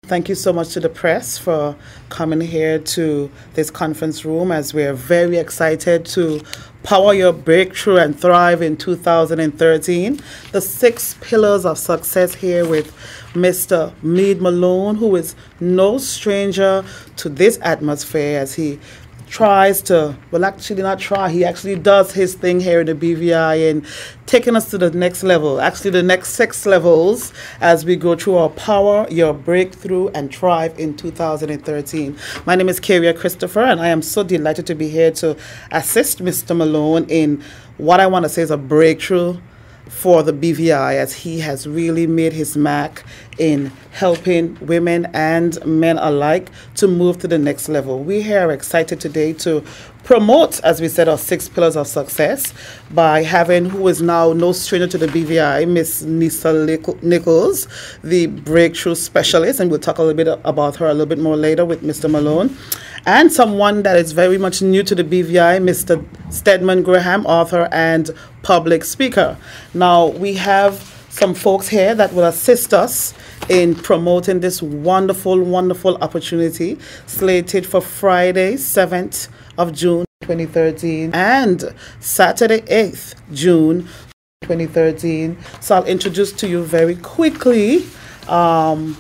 Thank you so much to the press for coming here to this conference room as we are very excited to power your breakthrough and thrive in 2013. The 6 pillars of success here with Mr. Meade Malone, who is no stranger to this atmosphere as he tries to, well, actually not try, he actually does his thing here in the BVI and taking us to the next level, actually the next 6 levels as we go through our Power Your Breakthrough and Thrive in 2013. My name is Karia Christopher and I am so delighted to be here to assist Mr. Malone in what I want to say is a breakthrough for the BVI as he has really made his mark in helping women and men alike to move to the next level. We here are excited today to promote, as we said, our 6 pillars of success by having, who is now no stranger to the BVI, Miss Nisa Nichols, the breakthrough specialist, and we'll talk a little bit about her a little bit more later with Mr. Malone. And someone that is very much new to the BVI, Mr. Stedman Graham, author and public speaker. Now, we have some folks here that will assist us in promoting this wonderful, wonderful opportunity slated for Friday, 7th of June 2013 and Saturday, 8th June 2013. So I'll introduce to you very quickly some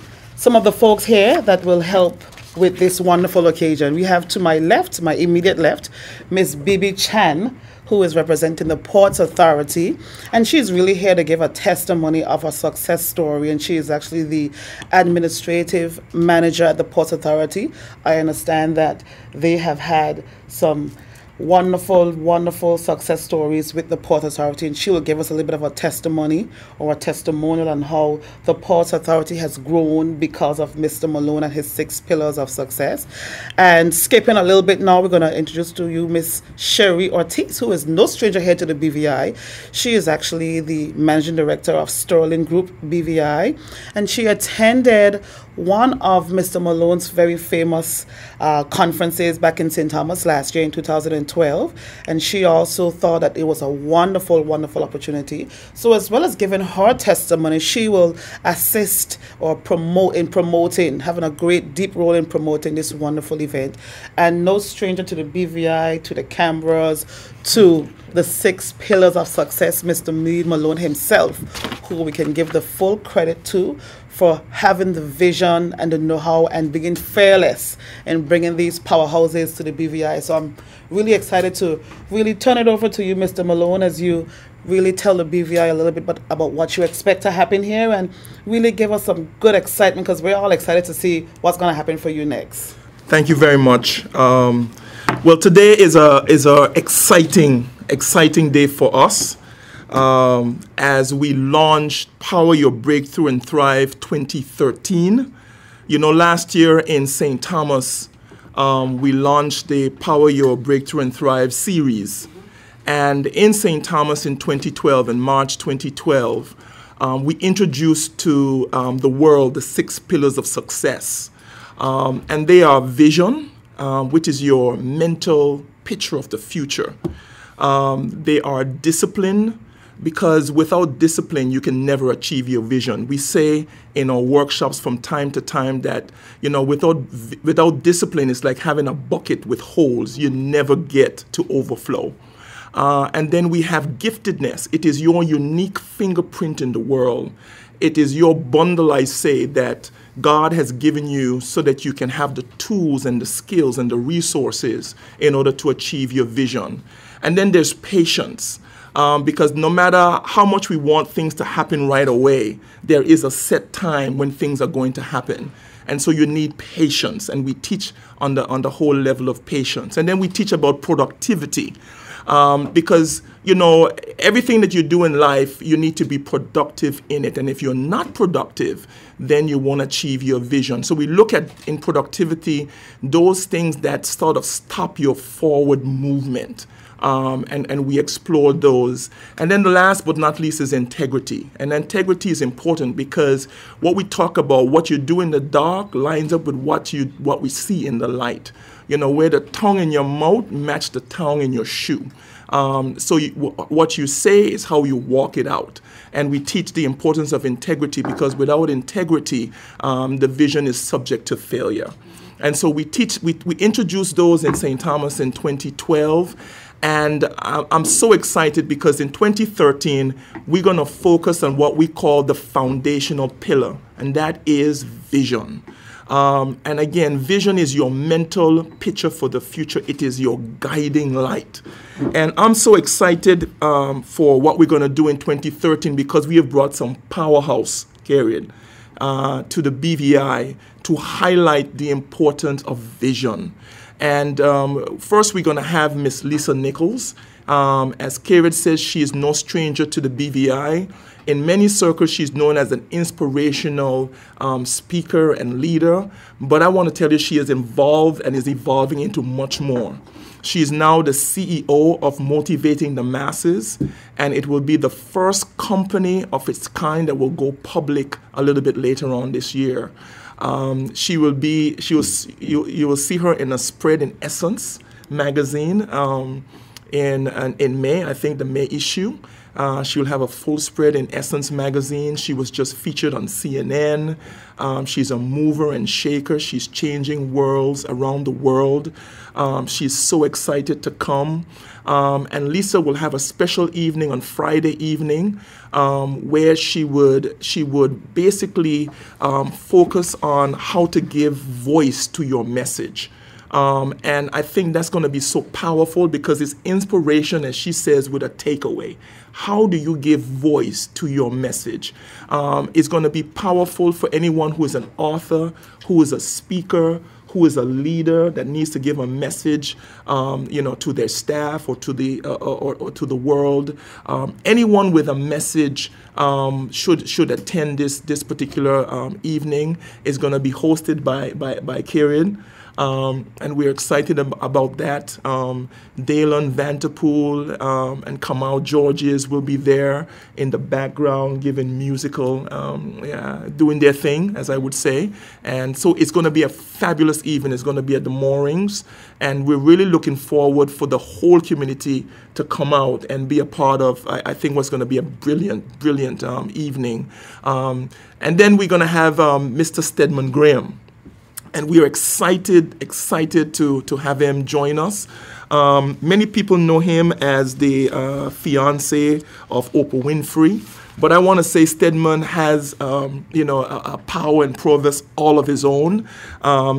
of the folks here that will help with this wonderful occasion. We have to my left, my immediate left, Miss Bibi Chan, who is representing the Ports Authority, and she's really here to give a testimony of a success story, and she is actually the administrative manager at the Ports Authority. I understand that they have had some wonderful, wonderful success stories with the Port Authority, and she will give us a little bit of a testimony or a testimonial on how the Port Authority has grown because of Mr. Malone and his 6 pillars of success. And skipping a little bit now, we're going to introduce to you Miss Sherry Ortiz, who is no stranger here to the BVI. She is actually the managing director of Sterling Group BVI, and she attended one of Mr. Malone's very famous conferences back in St. Thomas last year in 2012, and she also thought that it was a wonderful, wonderful opportunity. So as well as giving her testimony, she will assist or promoting, having a great deep role in promoting this wonderful event. And no stranger to the BVI, to the Canberras, to the 6 pillars of success, Mr. Meade Malone himself, who we can give the full credit to for having the vision and the know-how and being fearless in bringing these powerhouses to the BVI. So I'm really excited to really turn it over to you, Mr. Malone, as you really tell the BVI a little bit about what you expect to happen here and really give us some good excitement, because we're all excited to see what's going to happen for you next. Thank you very much. Well, today is a exciting day for us. As we launched Power Your Breakthrough and Thrive 2013. You know, last year in St. Thomas, we launched the Power Your Breakthrough and Thrive series. And in St. Thomas in 2012, in March 2012, we introduced to the world the 6 pillars of success. And they are vision, which is your mental picture of the future. They are discipline, because without discipline, you can never achieve your vision. We say in our workshops from time to time that, you know, without discipline, it's like having a bucket with holes. You never get to overflow. And then we have giftedness. It is your unique fingerprint in the world. It is your bundle, I say, that God has given you so that you can have the tools and the skills and the resources in order to achieve your vision. And then there's patience. Because no matter how much we want things to happen right away, there is a set time when things are going to happen. And so you need patience, and we teach on the whole level of patience. And then we teach about productivity, because, you know, everything that you do in life, you need to be productive in it. And if you're not productive, then you won't achieve your vision. So we look at, in productivity, those things that sort of stop your forward movement. And we explore those. And then the last but not least is integrity. And integrity is important because what we talk about, what you do in the dark lines up with what we see in the light. You know, where the tongue in your mouth match the tongue in your shoe. So what you say is how you walk it out. And we teach the importance of integrity, because without integrity, the vision is subject to failure. And so we introduced those in St. Thomas in 2012. And I'm so excited because in 2013, we're going to focus on what we call the foundational pillar, and that is vision. And again, vision is your mental picture for the future. It is your guiding light. And I'm so excited for what we're going to do in 2013, because we have brought some powerhouse, Karen, to the BVI to highlight the importance of vision. And first, we're going to have Miss Lisa Nichols. As Karen says, she is no stranger to the BVI. In many circles, she's known as an inspirational speaker and leader. But I want to tell you, she is involved and is evolving into much more. She is now the CEO of Motivating the Masses, and it will be the first company of its kind that will go public a little bit later on this year. You will see her in a spread in Essence magazine in May, I think the May issue. She will have a full spread in Essence magazine. She was just featured on CNN. She's a mover and shaker. She's changing worlds around the world. She's so excited to come. And Lisa will have a special evening on Friday evening where she would basically focus on how to give voice to your message. And I think that's going to be so powerful, because it's inspiration, as she says, with a takeaway. How do you give voice to your message? It's going to be powerful for anyone who is an author, who is a speaker, who is a leader that needs to give a message, to their staff or to the or to the world. Anyone with a message should attend this particular evening. It's going to be hosted by Karen. And we're excited about that. Dalen Vanterpool and Kamal Georges will be there in the background giving musical, doing their thing, as I would say. And so it's going to be a fabulous evening. It's going to be at the Moorings. And we're really looking forward for the whole community to come out and be a part of, I think, what's going to be a brilliant, brilliant evening. And then we're going to have Mr. Stedman Graham. And we are excited to have him join us. Many people know him as the fiancé of Oprah Winfrey. But I want to say Stedman has, a power and prowess all of his own.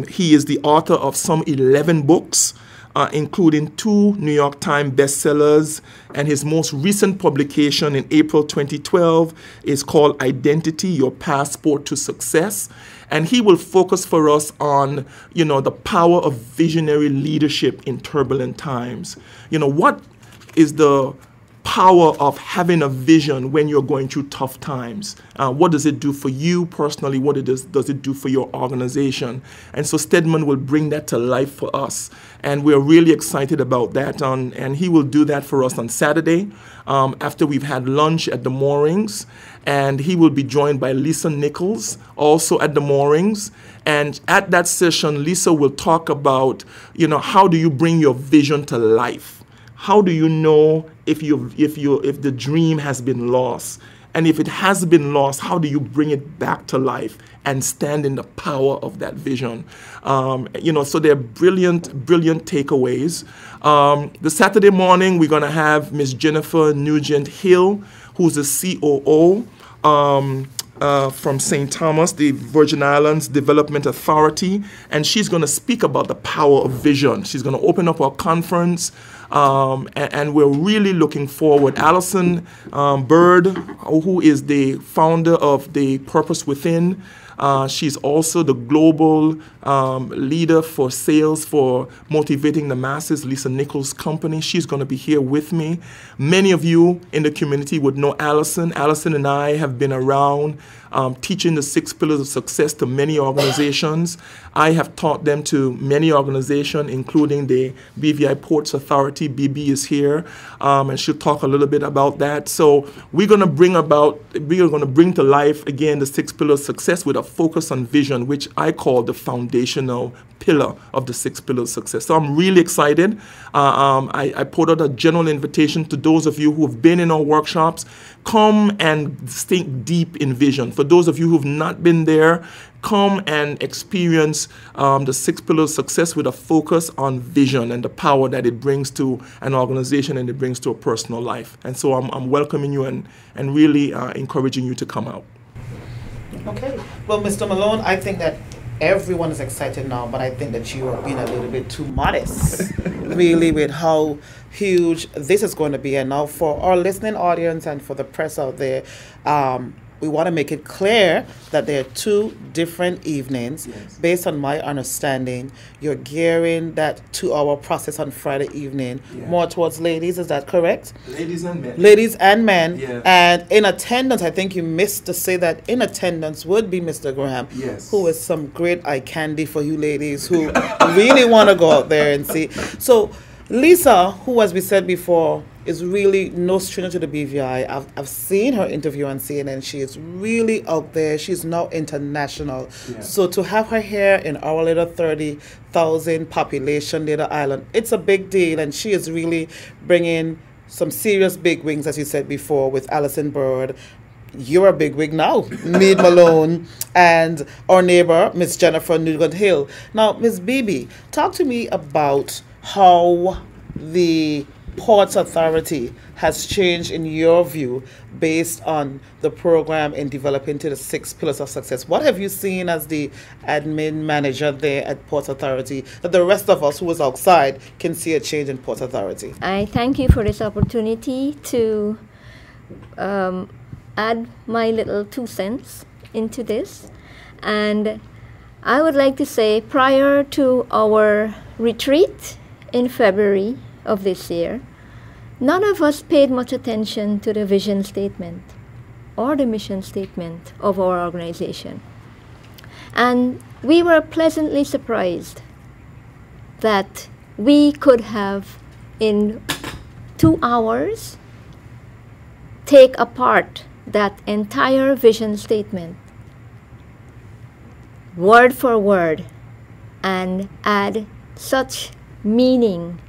He is the author of some 11 books, including 2 New York Times bestsellers. And his most recent publication in April 2012 is called Identity, Your Passport to Success. And he will focus for us on, the power of visionary leadership in turbulent times. What is the power of having a vision when you're going through tough times? What does it do for you personally? What does it do for your organization? And so Stedman will bring that to life for us. And we're really excited about that. And he will do that for us on Saturday after we've had lunch at the Moorings. And he will be joined by Lisa Nichols, also at the Moorings. And at that session, Lisa will talk about, how do you bring your vision to life? How do you know if the dream has been lost? And if it has been lost, how do you bring it back to life and stand in the power of that vision? So they're brilliant, brilliant takeaways. The Saturday morning, we're going to have Miss Jennifer Nugent Hill, who's the COO from St. Thomas, the Virgin Islands Development Authority, and she's going to speak about the power of vision. She's going to open up our conference, and we're really looking forward. Alison Bird, who is the founder of the Purpose Within, she's also the global leader for sales for Motivating the Masses, Lisa Nichols' company. She's going to be here with me. Many of you in the community would know Alison. Alison and I have been around teaching the 6 pillars of success to many organizations. I have taught them to many organizations, including the BVI Ports Authority. BB is here, and she'll talk a little bit about that. So we're going to bring to life, again, the 6 pillars of success with a focus on vision, which I call the foundational pillar of the 6 pillars of success. So I'm really excited. I put out a general invitation to those of you who have been in our workshops. Come and think deep in vision. For those of you who have not been there, come and experience the 6 pillars of success with a focus on vision and the power that it brings to an organization and it brings to a personal life. And so I'm welcoming you and really encouraging you to come out. Okay. Well, Mr. Malone, I think that everyone is excited now, but I think that you are being a little bit too modest, really, with how huge this is going to be. And now for our listening audience and for the press out there, we want to make it clear that there are 2 different evenings. Yes. Based on my understanding, you're gearing that 2-hour process on Friday evening more towards ladies. Is that correct? Ladies and men. Ladies and men. Yeah. And in attendance, I think you missed to say that in attendance would be Mr. Graham, Yes. who is some great eye candy for you ladies who really want to go out there and see. So Lisa, who, as we said before, is really no stranger to the BVI. I've seen her interview on CNN. She is really out there. She's now international. Yeah. So to have her here in our little 30,000 population little island, it's a big deal. And she is really bringing some serious big wings, as you said before, with Alison Bird. You're a big wig now, Meade Malone, and our neighbor, Miss Jennifer Nugent-Hill. Now, Miss Bibi, talk to me about how the Ports Authority has changed in your view based on the program in developing to the 6 pillars of success. What have you seen as the admin manager there at Ports Authority that the rest of us who is outside can see a change in Ports Authority? I thank you for this opportunity to add my little 2 cents into this. And I would like to say, prior to our retreat in February of this year, none of us paid much attention to the vision statement or the mission statement of our organization. And we were pleasantly surprised that we could have, in 2 hours, take apart that entire vision statement, word for word, and add such meaning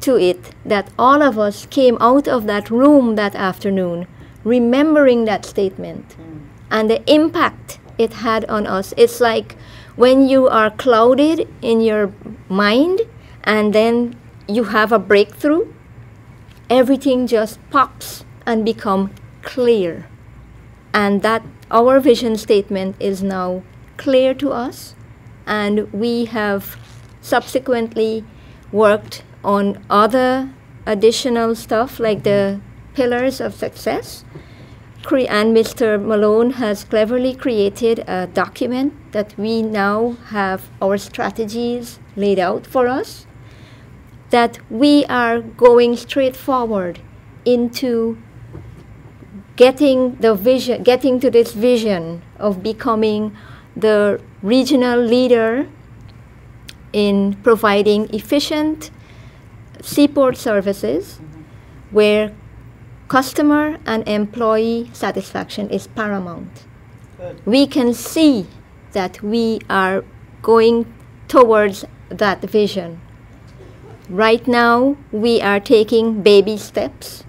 to it that all of us came out of that room that afternoon remembering that statement and the impact it had on us. It's like when you are clouded in your mind and then you have a breakthrough, everything just pops and become clear. And that our vision statement is now clear to us, and we have subsequently worked on other additional stuff like the pillars of success. And Mr. Malone has cleverly created a document that we now have our strategies laid out for us, that we are going straight forward into getting to this vision of becoming the regional leader in providing efficient seaport services where customer and employee satisfaction is paramount. Good. We can see that we are going towards that vision. Right now, we are taking baby steps.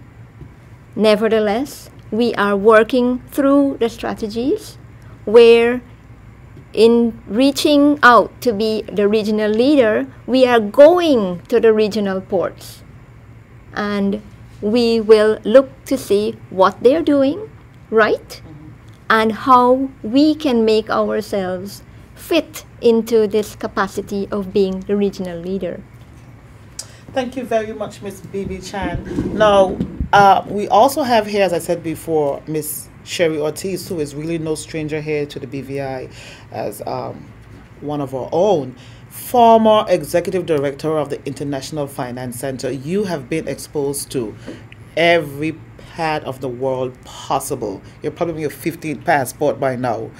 Nevertheless, we are working through the strategies where, in reaching out to be the regional leader, we are going to the regional ports. And we will look to see what they're doing right and how we can make ourselves fit into this capacity of being the regional leader. Thank you very much, Ms. Bibi Chan. Now, we also have here, as I said before, Ms. Sherry Ortiz, who is really no stranger here to the BVI as one of our own. Former executive director of the International Finance Center. You have been exposed to every part of the world possible. You're probably on your 15th passport by now.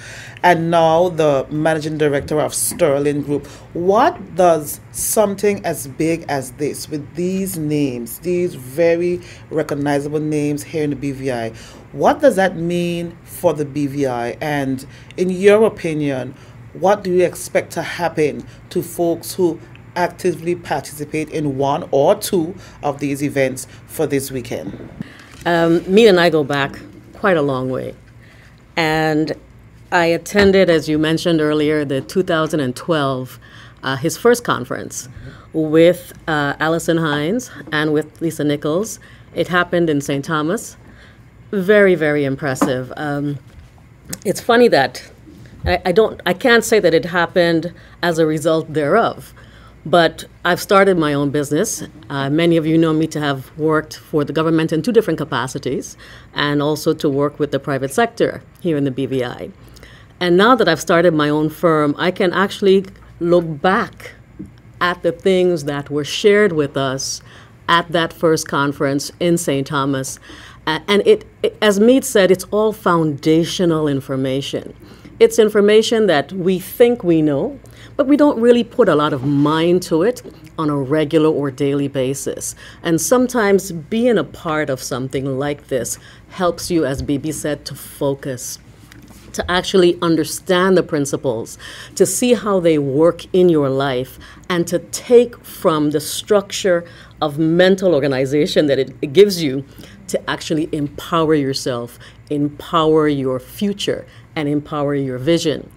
And now the managing director of Sterling Group. What does something as big as this, with these names, these very recognizable names here in the BVI, what does that mean for the BVI? And in your opinion, what do you expect to happen to folks who actively participate in one or two of these events for this weekend? Mead and I go back quite a long way. And I attended, as you mentioned earlier, the 2012, his first conference with Allison Hines and with Lisa Nichols. It happened in St. Thomas. Very, very impressive. It's funny that I can't say that it happened as a result thereof. But I've started my own business. Many of you know me to have worked for the government in two different capacities, and also to work with the private sector here in the BVI. And now that I've started my own firm, I can actually look back at the things that were shared with us at that first conference in St. Thomas. And it, as Mead said, it's all foundational information. It's information that we think we know, but we don't really put a lot of mind to it on a regular or daily basis. And sometimes being a part of something like this helps you, as Bibi said, to focus, to actually understand the principles, to see how they work in your life, and to take from the structure of mental organization that it gives you to actually empower yourself, empower your future, and empower your vision.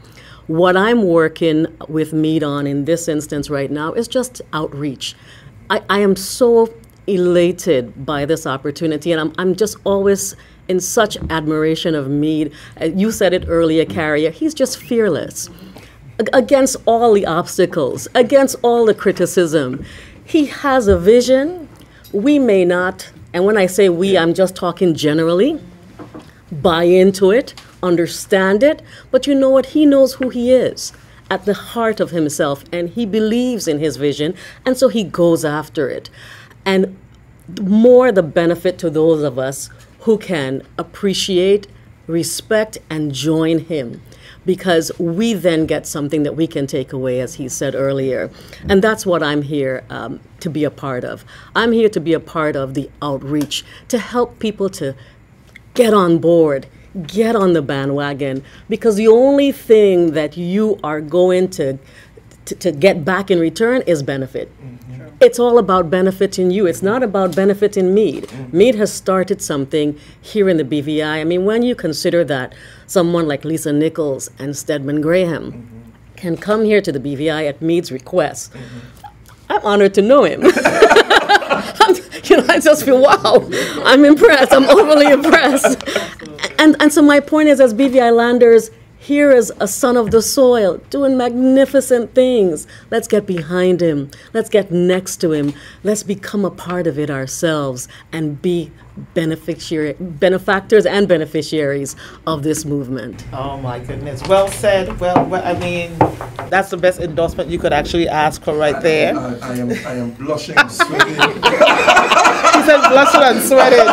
What I'm working with Mead on in this instance right now is just outreach. I am so elated by this opportunity, and I'm just always in such admiration of Mead. You said it earlier, Carrier, he's just fearless. Against all the obstacles, against all the criticism, he has a vision. We may not, and when I say we, I'm just talking generally, buy into it, understand it, but you know what? He knows who he is at the heart of himself, and he believes in his vision, and so he goes after it. And more the benefit to those of us who can appreciate, respect, and join him, because we then get something that we can take away, as he said earlier. And that's what I'm here to be a part of. I'm here to be a part of the outreach, to help people to get on board, get on the bandwagon, because the only thing that you are going to get back in return is benefit. Mm-hmm. It's all about benefiting you. It's not about benefiting Mead. Mm-hmm. Mead has started something here in the BVI. I mean, when you consider that someone like Lisa Nichols and Stedman Graham can come here to the BVI at Mead's request, I'm honored to know him. I just feel, wow, I'm impressed. I'm overly impressed. And so my point is, as BVI landers, here is a son of the soil doing magnificent things. Let's get behind him. Let's get next to him. Let's become a part of it ourselves and be benefactors and beneficiaries of this movement. Oh my goodness. Well said. Well, I mean, that's the best endorsement you could actually ask for right there. I am blushing and sweating. He said blushing and sweating.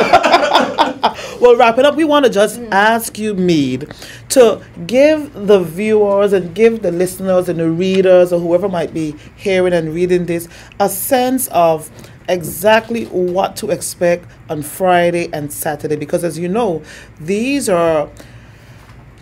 Well, wrap it up. We want to just ask you, Mead, to give the viewers and give the listeners and the readers or whoever might be hearing and reading this a sense of exactly what to expect on Friday and Saturday, because as you know, these are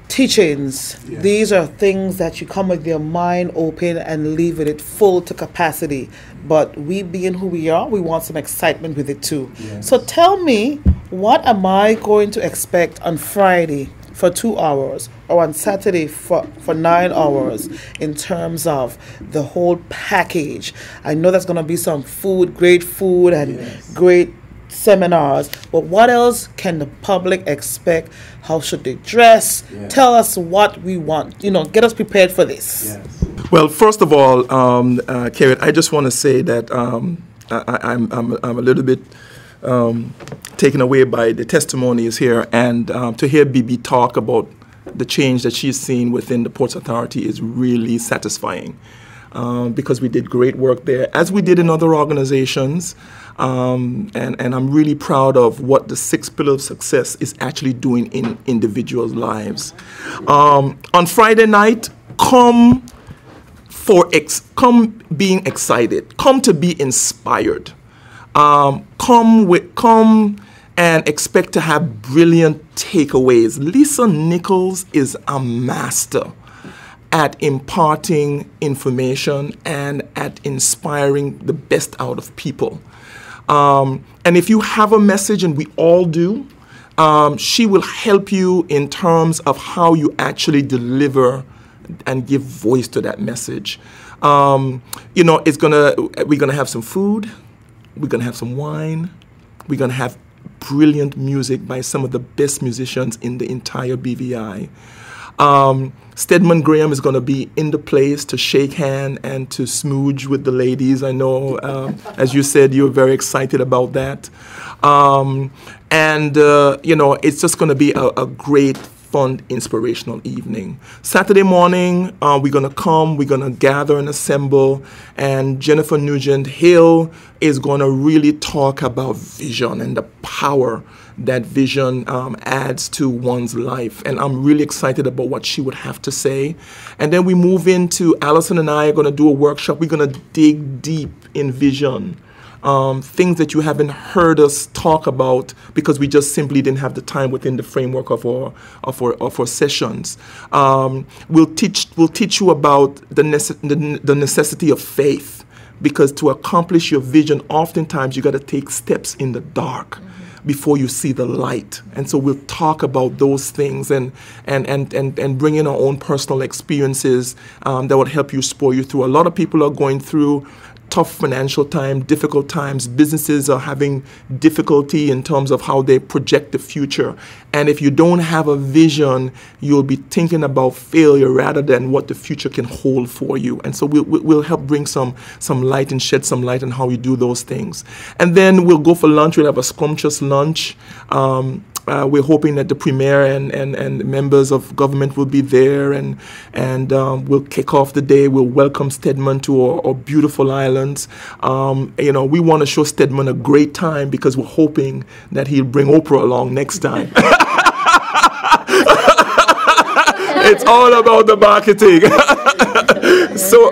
teachings. Yes. These are things that you come with your mind open and leave with it full to capacity. But we being who we are, we want some excitement with it too. Yes. So tell me, what am I going to expect on Friday for 2 hours or on Saturday for 9 hours in terms of the whole package? I know there's going to be some food, great food and great seminars, but what else can the public expect? How should they dress? Tell us what we want, get us prepared for this. Well, first of all, Carrot, I just want to say that I'm a little bit taken away by the testimonies here, and to hear Bibi talk about the change that she's seen within the Ports Authority is really satisfying. because we did great work there, as we did in other organizations. And I'm really proud of what the 6 Pillars of Success is actually doing in individuals' lives. On Friday night, come being excited. Come to be inspired. Come and expect to have brilliant takeaways. Lisa Nichols is a master at imparting information and at inspiring the best out of people. And if you have a message, and we all do, she will help you in terms of how you actually deliver and give voice to that message. We're gonna have some food, we're gonna have some wine, we're gonna have brilliant music by some of the best musicians in the entire BVI. Stedman Graham is going to be in the place to shake hand and to smooge with the ladies. I know, as you said, you're very excited about that. It's just going to be a great, fun, inspirational evening. Saturday morning, we're going to come, we're going to gather and assemble, and Jennifer Nugent Hill is going to really talk about vision and the power that vision adds to one's life. And I'm really excited about what she would have to say. And then we move into, Allison and I are going to do a workshop. We're going to dig deep in vision. Things that you haven't heard us talk about because we just simply didn't have the time within the framework of our sessions. We'll teach you about the necessity of faith, because to accomplish your vision, oftentimes you got to take steps in the dark before you see the light. And so we'll talk about those things and bring in our own personal experiences that will help you spur you through. A lot of people are going through tough financial time, difficult times. Businesses are having difficulty in terms of how they project the future. And if you don't have a vision, you'll be thinking about failure rather than what the future can hold for you. And so we'll help bring some light and shed some light on how you do those things. And then we'll go for lunch. We'll have a scrumptious lunch. We're hoping that the Premier and members of government will be there, and we'll kick off the day. We'll welcome Stedman to our beautiful islands. We want to show Stedman a great time because we're hoping that he'll bring Oprah along next time. It's all about the marketing. So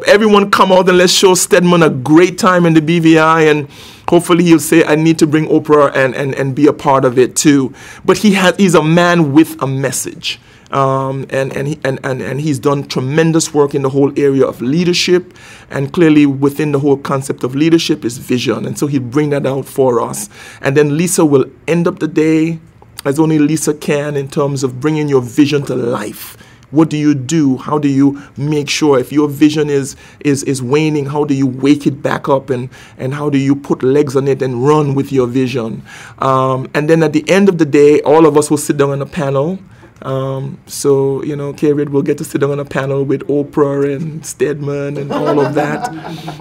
everyone come out and let's show Stedman a great time in the BVI, and hopefully he'll say, I need to bring Oprah and be a part of it too. But he's a man with a message. And he's done tremendous work in the whole area of leadership, and clearly within the whole concept of leadership is vision. And so he'll bring that out for us. And then Lisa will end up the day as only Lisa can in terms of bringing your vision to life. What do you do? How do you make sure if your vision is waning, how do you wake it back up, and how do you put legs on it and run with your vision? And then at the end of the day, all of us will sit down on a panel. K-Red will get to sit down on a panel with Oprah and Stedman and all of that.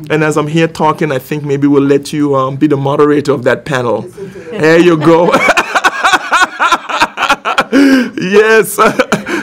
And as I'm here talking, I think maybe we'll let you be the moderator of that panel. There you go. Yes.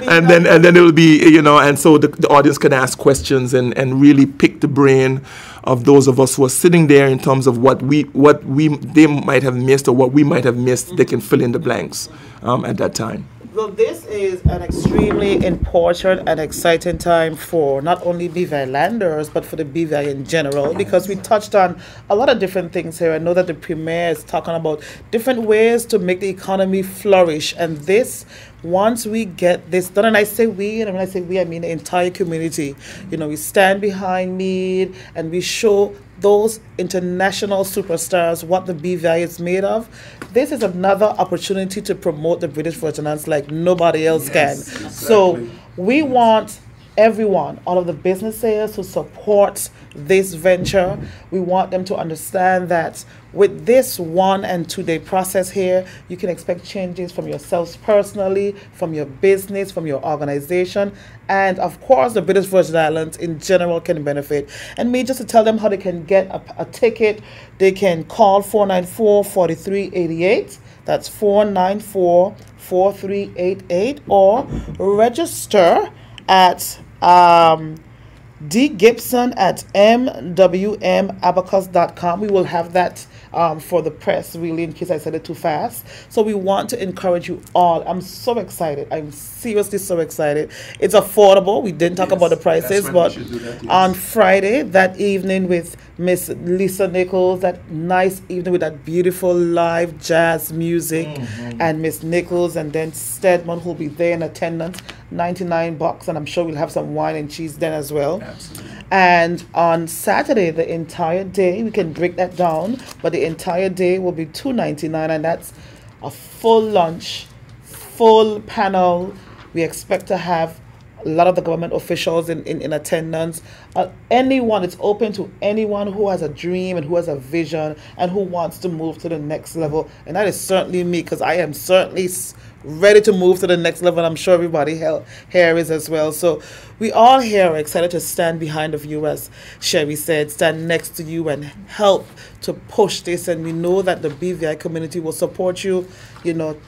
And then it'll be, and so the audience can ask questions and really pick the brain of those of us who are sitting there in terms of what they might have missed or what we might have missed. They can fill in the blanks at that time. Well, this is an extremely important and exciting time for not only BVI landers, but for the BVI in general, because we touched on a lot of different things here. I know that the Premier is talking about different ways to make the economy flourish. And this, once we get this done, and I say we, and when I say we, I mean the entire community, we stand behind Meade and we show those international superstars what the BVI is made of. This is another opportunity to promote the British Virgin Islands like nobody else can. Exactly. So we want everyone, all of the businesses who support this venture, we want them to understand that with this 1 and 2 day process here, you can expect changes from yourselves personally, from your business, from your organization, and of course the British Virgin Islands in general can benefit. And me, just to tell them how they can get a ticket, they can call 494-4388. That's 494-4388, or register at dgibson@mwmabacus.com. We will have that for the press, really, in case I said it too fast. So we want to encourage you all. I'm so excited. I'm seriously so excited. It's affordable. We didn't talk about the prices, but on Friday, that evening with Miss Lisa Nichols, that nice evening with that beautiful live jazz music, and Miss Nichols, and then Stedman, who'll be there in attendance, $99, and I'm sure we'll have some wine and cheese then as well. Absolutely. And on Saturday, the entire day, we can break that down, but the entire day will be $299, and that's a full lunch, full panel. We expect to have a lot of the government officials in attendance. Anyone, it's open to anyone who has a dream and who has a vision and who wants to move to the next level. And that is certainly me, because I am certainly ready to move to the next level. I'm sure everybody here is as well. So we all here are excited to stand behind of you, as Sherry said, stand next to you and help to push this. And we know that the BVI community will support you,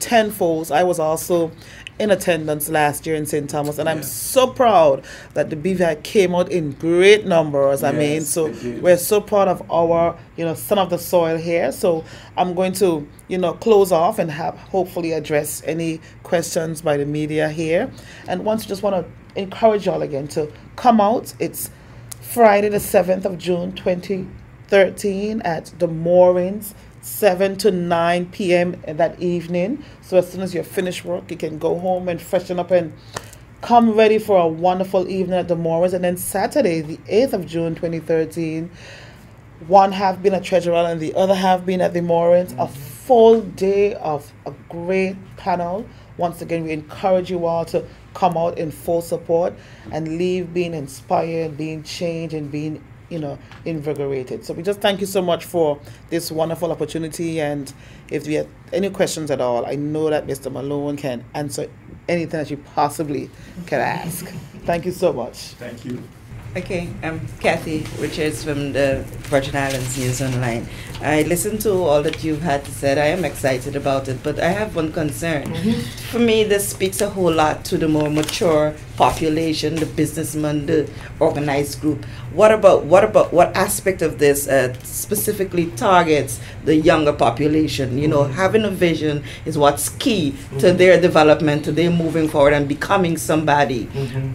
tenfold. I was also in attendance last year in St. Thomas, and I'm so proud that the BVI came out in great numbers. So we're so proud of our, son of the soil here. So I'm going to, close off and have hopefully address any questions by the media here. And once, just want to encourage y'all again to come out. It's Friday the 7th of June 2013 at the Moorings, 7 to 9 p.m. that evening. So as soon as you're finished work, you can go home and freshen up and come ready for a wonderful evening at the Moorings. And then Saturday, the 8th of June 2013, one half being at Treasure Island and the other half being at the Moorings. A full day of a great panel. Once again, we encourage you all to come out in full support and leave being inspired, being changed, and being invigorated. So we just thank you so much for this wonderful opportunity. And if you have any questions at all, I know that Mr. Malone can answer anything that you possibly can ask. Thank you so much. Thank you. Okay, I'm Kathy Richards from the Virgin Islands News Online. I listened to all that you've had to say. I am excited about it, but I have one concern. For me, this speaks a whole lot to the more mature population, the businessman, the organized group. What aspect of this specifically targets the younger population? Having a vision is what's key to their development, to their moving forward and becoming somebody.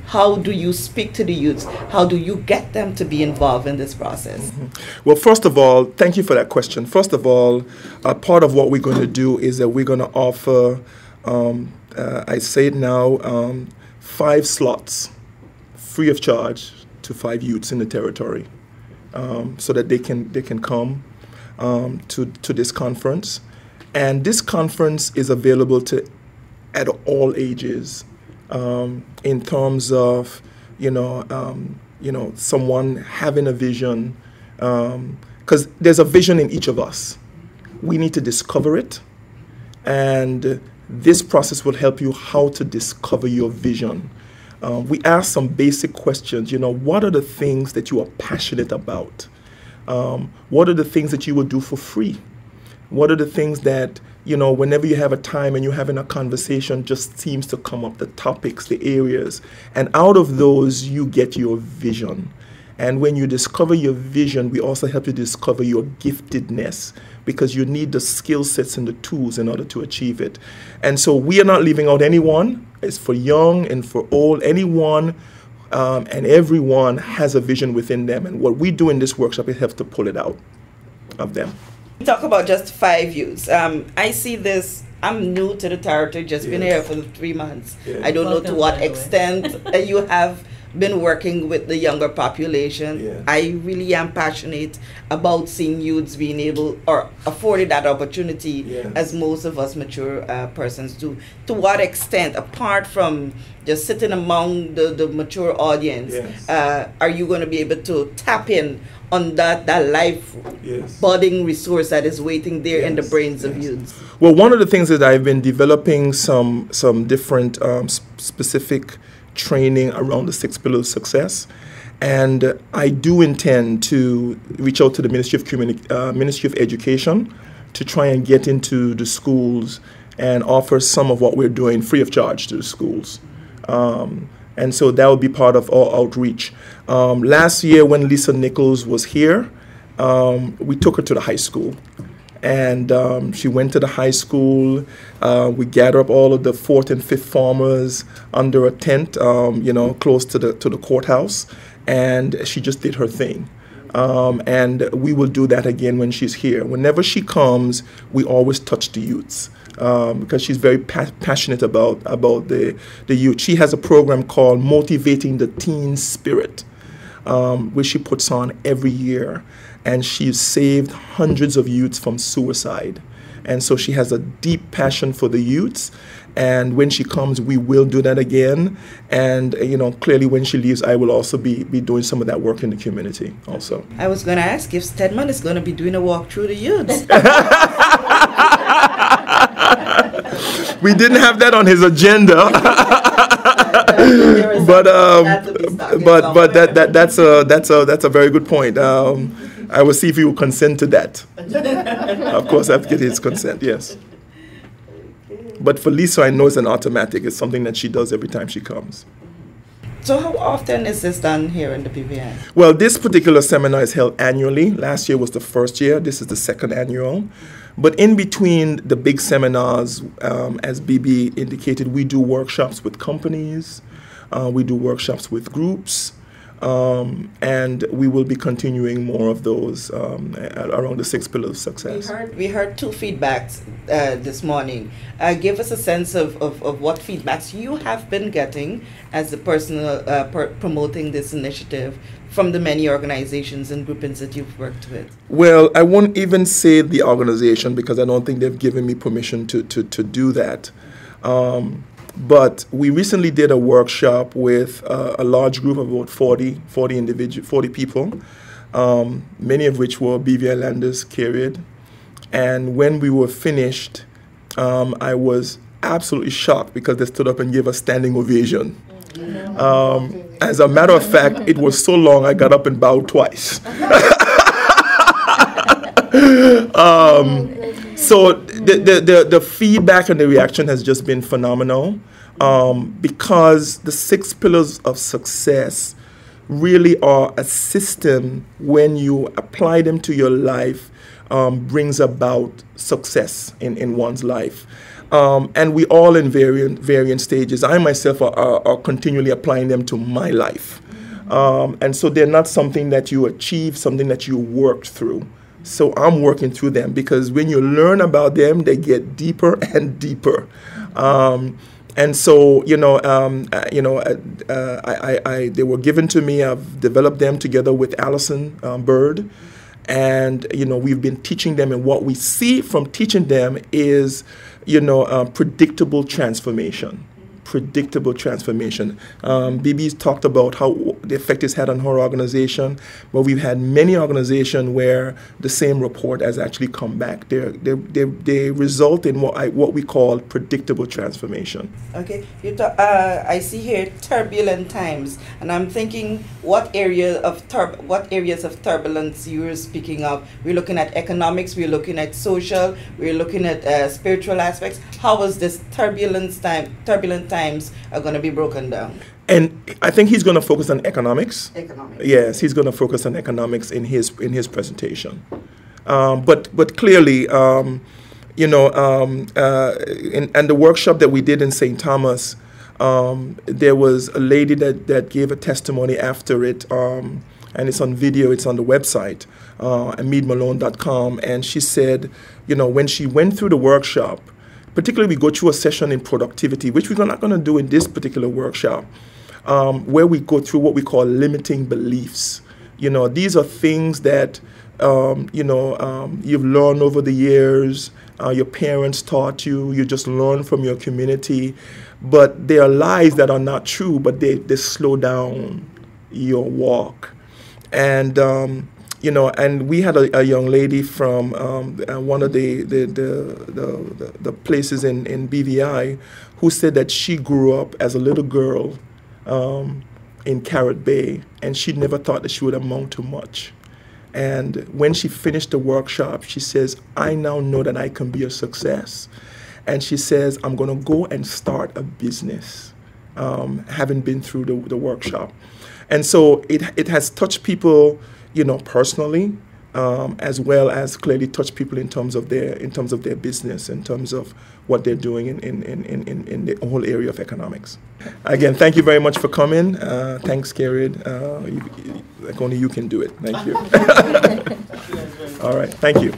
How do you speak to the youths? How do you get them to be involved in this process? Well, first of all, thank you for that question. First of all, part of what we're going to do is that we're going to offer, I say it now, 5 slots free of charge to 5 youths in the territory, so that they can come to this conference. And this conference is available at all ages, in terms of someone having a vision, because there's a vision in each of us. We need to discover it, and this process will help you how to discover your vision. We ask some basic questions. What are the things that you are passionate about? What are the things that you will do for free? What are the things that, whenever you have a time and you're having a conversation, just seems to come up, the topics, the areas. And out of those, you get your vision. And when you discover your vision, we also help you discover your giftedness, because you need the skill sets and the tools in order to achieve it. And so we are not leaving out anyone. It's for young and for old. Anyone and everyone has a vision within them. And what we do in this workshop is help to pull it out of them. Talk about just 5 youths. I see this. I'm new to the territory, just been here for 3 months. I don't know to what extent you have been working with the younger population. I really am passionate about seeing youths being able or afforded that opportunity, as most of us mature persons do. To what extent, apart from just sitting among the mature audience, are you going to be able to tap in on that life budding resource that is waiting there in the brains of youths? Well, one of the things that I've been developing some different specific training around the 6 pillars of success, and I do intend to reach out to the Ministry of Education to try and get into the schools and offer some of what we're doing free of charge to the schools. And so that will be part of our outreach. Last year when Lisa Nichols was here, we took her to the high school. And she went to the high school. We gathered up all of the 4th and 5th farmers under a tent, close to the courthouse. And she just did her thing. And we will do that again when she's here. Whenever she comes, we always touch the youths. Because she's very passionate about the youth. She has a program called Motivating the Teen Spirit, which she puts on every year. And she's saved hundreds of youths from suicide. And so she has a deep passion for the youths. And when she comes, we will do that again. And, clearly when she leaves, I will also be doing some of that work in the community also. I was going to ask if Stedman is going to be doing a walk through the youths. We didn't have that on his agenda. but that's a very good point. I will see if he will consent to that. Of course, I have to get his consent, yes. But for Lisa, I know it's an automatic. It's something that she does every time she comes. So how often is this done here in the BVI? Well, this particular seminar is held annually. Last year was the first year. This is the second annual. But in between the big seminars, as BB indicated, we do workshops with companies. We do workshops with groups. And we will be continuing more of those around the 6 pillars of success. We heard 2 feedbacks this morning. Give us a sense of what feedbacks you have been getting as the person promoting this initiative from the many organizations and groupings that you've worked with. Well, I won't even say the organization because I don't think they've given me permission to do that. But we recently did a workshop with a large group of about 40 people, many of which were BVI Landers carried. And when we were finished, I was absolutely shocked because they stood up and gave a standing ovation. As a matter of fact, it was so long I got up and bowed twice. So the feedback and the reaction has just been phenomenal because the 6 pillars of success really are a system when you apply them to your life brings about success in one's life. And we all in varying stages. I myself are continually applying them to my life. And so they're not something that you achieve, something that you worked through. So I'm working through them because when you learn about them, they get deeper and deeper. And so, they were given to me. I've developed them together with Allison Bird. And, we've been teaching them. And what we see from teaching them is, predictable transformation. Predictable transformation. BB's talked about how the effect it's had on her organization, but we've had many organizations where the same report has actually come back. They result in what we call predictable transformation. Okay, I see here turbulent times, and I'm thinking what areas of turbulence you're speaking of. We're looking at economics, we're looking at social, we're looking at spiritual aspects. How is this turbulent times are going to be broken down? And I think he's going to focus on economics. Economics. Yes, he's going to focus on economics in his presentation. But clearly, and the workshop that we did in St. Thomas, there was a lady that gave a testimony after it, and it's on video, it's on the website, AmidMalone.com, and she said, when she went through the workshop, particularly we go through a session in productivity, which we're not going to do in this particular workshop, where we go through what we call limiting beliefs. These are things that, you've learned over the years, your parents taught you, you just learn from your community, but they are lies that are not true, but they slow down your walk. And, and we had a young lady from one of the places in BVI who said that she grew up as a little girl in Carrot Bay, and she never thought that she would amount to much. And when she finished the workshop, she says, I now know that I can be a success. And she says, I'm going to go and start a business. having been through the workshop. And so it has touched people, personally, as well as clearly touched people in terms of their business, in terms of what they're doing in the whole area of economics. Again, thank you very much for coming. Thanks, Kerid. Like only you can do it. Thank you. All right. Thank you.